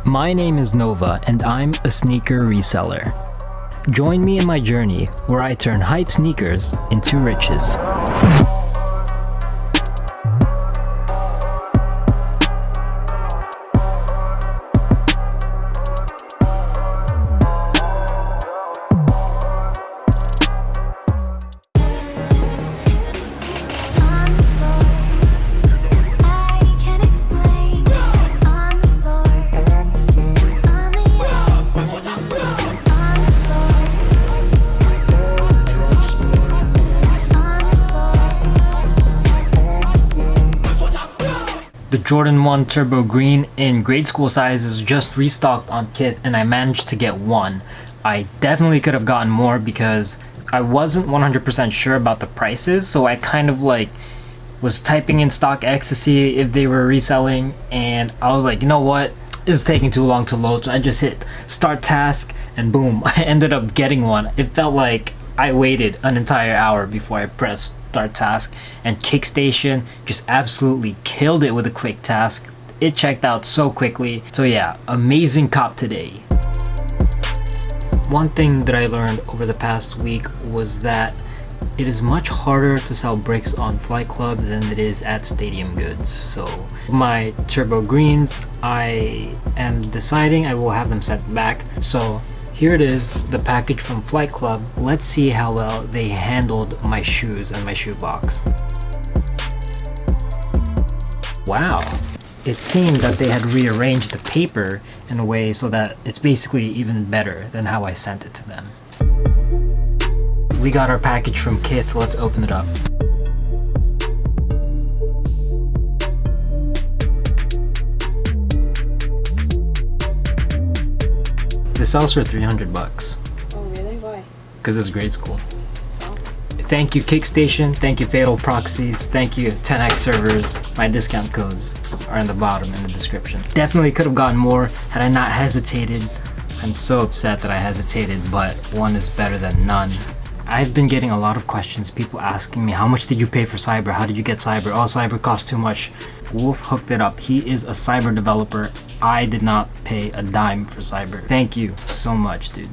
My name is Nova and I'm a sneaker reseller. Join me in my journey where I turn hype sneakers into riches. The Jordan 1 Turbo Green in grade school sizes just restocked on Kith and I managed to get one. I definitely could have gotten more because I wasn't 100% sure about the prices, so I kind of like was typing in StockX to see if they were reselling, and I was like, you know what, it's taking too long to load, so I just hit start task and boom, I ended up getting one. It felt like I waited an entire hour before I pressed start task, and Kickstation just absolutely killed it with a quick task. It checked out so quickly. So yeah, amazing cop today. One thing that I learned over the past week was that it is much harder to sell bricks on Flight Club than it is at Stadium Goods. So my Turbo Greens, I am deciding I will have them sent back. So here it is, the package from Flight Club. Let's see how well they handled my shoes and my shoe box. Wow. It seemed that they had rearranged the paper in a way so that it's basically even better than how I sent it to them. We got our package from Kith. Let's open it up. This sells for 300 bucks. Oh really? Why? Because it's grade school. So? Thank you Kickstation, thank you Fatal Proxies, thank you 10x servers. My discount codes are in the bottom in the description. Definitely could have gotten more had I not hesitated. I'm so upset that I hesitated, but one is better than none. I've been getting a lot of questions, people asking me, how much did you pay for Cyber? How did you get Cyber? Oh, Cyber costs too much. Wolf hooked it up. He is a Cyber developer. I did not pay a dime for Cyber. Thank you so much, dude.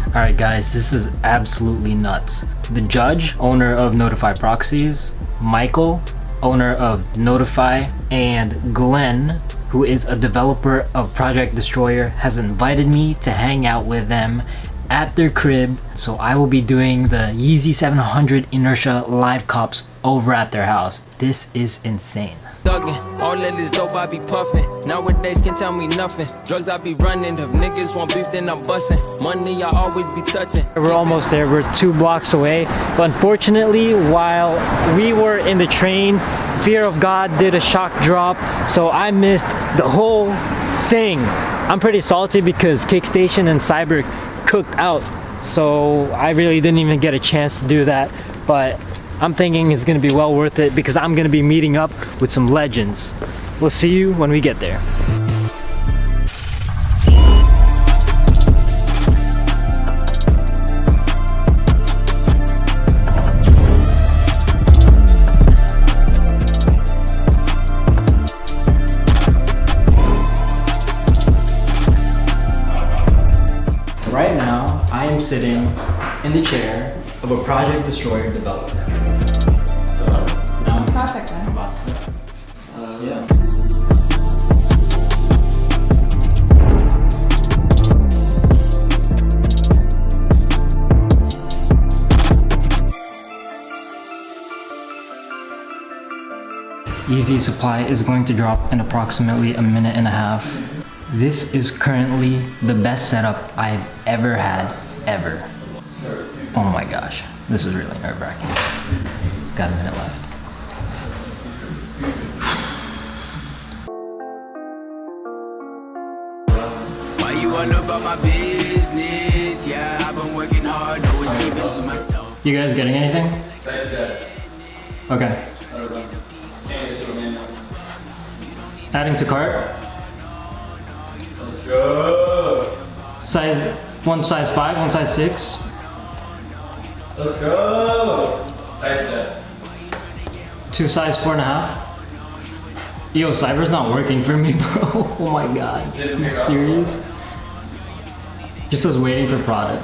Alright guys, this is absolutely nuts. The Judge, owner of Notify Proxies, Michael, owner of Notify, and Glenn, who is a developer of Project Destroyer, has invited me to hang out with them at their crib. So I will be doing the Yeezy 700 Inertia live cops over at their house. This is insane. Thuggin', all that is dope, I be puffin'. Nowadays can't tell me nothing. Drugs I be running. If niggas want beef, then I'm bustin'. Money I always be touching. We're almost there. We're 2 blocks away. But unfortunately, while we were in the train, Fear of God did a shock drop, so I missed the whole thing. I'm pretty salty because Kickstation and Cyber cooked out, so I really didn't even get a chance to do that. But I'm thinking it's gonna be well worth it because I'm gonna be meeting up with some legends. We'll see you when we get there. Right now, I am sitting in the chair of a Project Destroyer developer. So now Perfect, I'm about to sit. Yeah. Yeezy supply is going to drop in approximately a minute and a half. This is currently the best setup I've ever had, ever. Oh my gosh, this is really nerve-wracking. Got a minute left. Why you all about my business? Yeah, I've been working hard, always keeping to myself. You guys getting anything? Okay. Adding to cart. Let's go. Size, one size 5, one size 6. Let's go. Size 10. 2 size 4.5. Yo, Cyber's not working for me, bro. Oh my god. Are you serious? Just says waiting for product.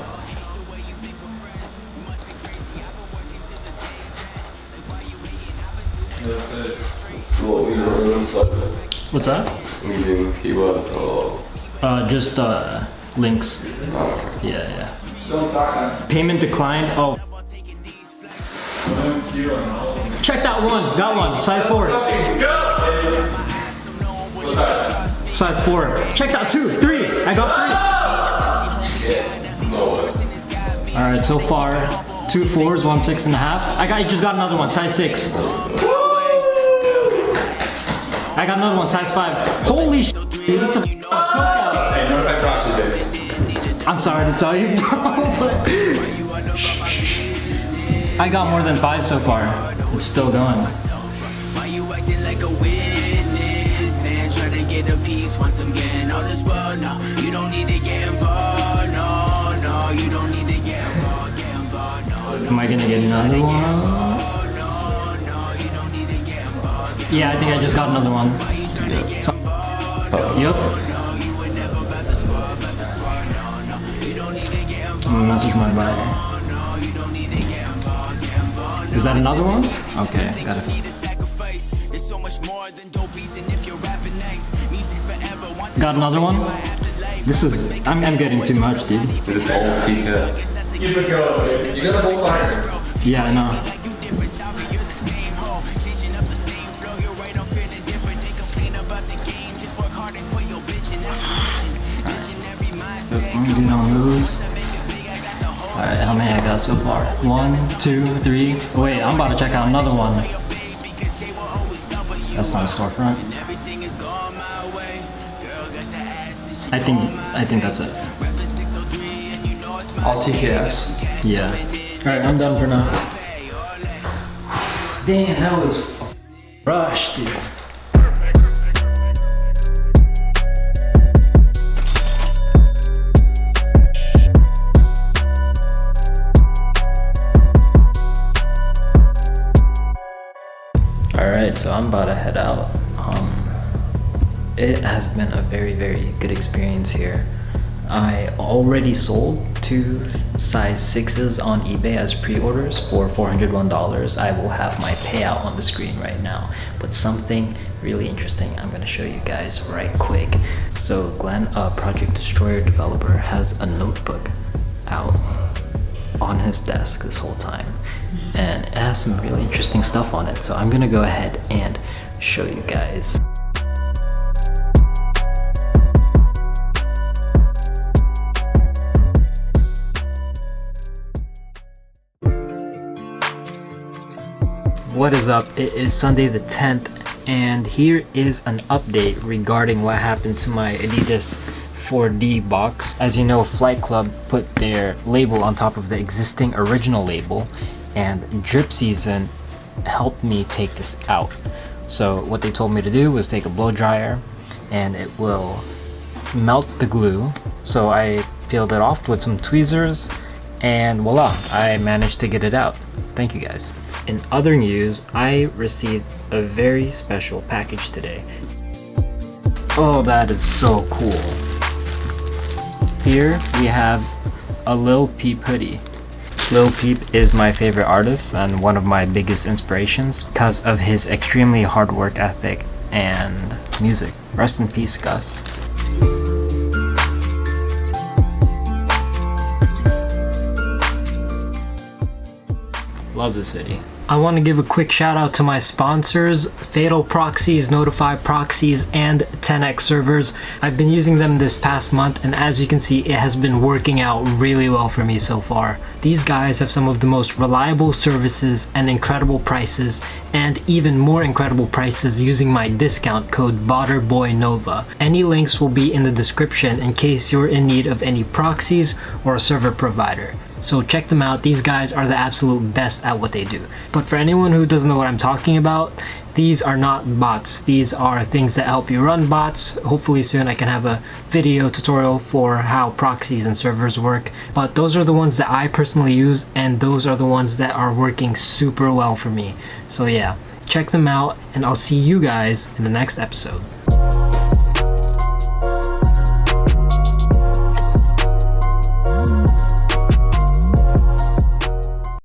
What's that? Using keywords or Just links. oh. Yeah. Still in stock time. Payment declined. Oh, check that one. Got one. Size 4. What size? Size 4. Check that 2, 3. I got 3. No way. All right, so far 2 4s, 1 6.5. I just got another one. Size 6. I got another one. Size 5. Holy sh! Dude, it's a smokeout. Hey, notify Proxies, baby. I'm sorry to tell you, bro, but I got more than 5 so far. It's still going. Why you acting like a witness, man? Try to get a piece once I'm getting all this world. No, you don't need to get involved. No, you don't need to get involved. No, Am I gonna get another one? Yeah, I think I just got another one. So, yep. I'm gonna message my buyer. Is that another one? Okay, got it. Got another one? This is, I'm getting too much, dude. Is this all PK? Keep it going, baby. You got a whole fire. Yeah, I know. I'm gonna do on those. Alright, how many I got so far? 1, 2, 3. Oh, wait, I'm about to check out another one. That's not a storefront. I think that's it. All TKS. Yeah. Alright, I'm done for now. Damn, that was a rush, dude. Alright, so I'm about to head out. It has been a very, very good experience here. I already sold 2 size 6s on eBay as pre-orders for $401. I will have my payout on the screen right now. But something really interesting I'm going to show you guys right quick. So Glenn, a Project Destroyer developer, has a notebook out on his desk this whole time. And it has some really interesting stuff on it. So I'm going to go ahead and show you guys. What is up? It is Sunday the 10th, and here is an update regarding what happened to my Adidas 4D box. As you know, Flight Club put their label on top of the existing original label, and Drip Season helped me take this out. So what they told me to do was take a blow dryer and it will melt the glue. So I peeled it off with some tweezers and voila, I managed to get it out. Thank you guys. In other news, I received a very special package today. Oh, that is so cool. Here we have a Lil Peep hoodie. Lil Peep is my favorite artist and one of my biggest inspirations because of his extremely hard work ethic and music. Rest in peace, Gus. Love this hoodie. I want to give a quick shout out to my sponsors, Fatal Proxies, Notify Proxies, and 10x servers. I've been using them this past month, and as you can see, it has been working out really well for me so far. These guys have some of the most reliable services and incredible prices, and even more incredible prices using my discount code BOTTERBOYNOVA. Any links will be in the description in case you're in need of any proxies or a server provider. So check them out. These guys are the absolute best at what they do. But for anyone who doesn't know what I'm talking about, these are not bots. These are things that help you run bots. Hopefully soon I can have a video tutorial for how proxies and servers work. But those are the ones that I personally use, and those are the ones that are working super well for me. So yeah, check them out, and I'll see you guys in the next episode.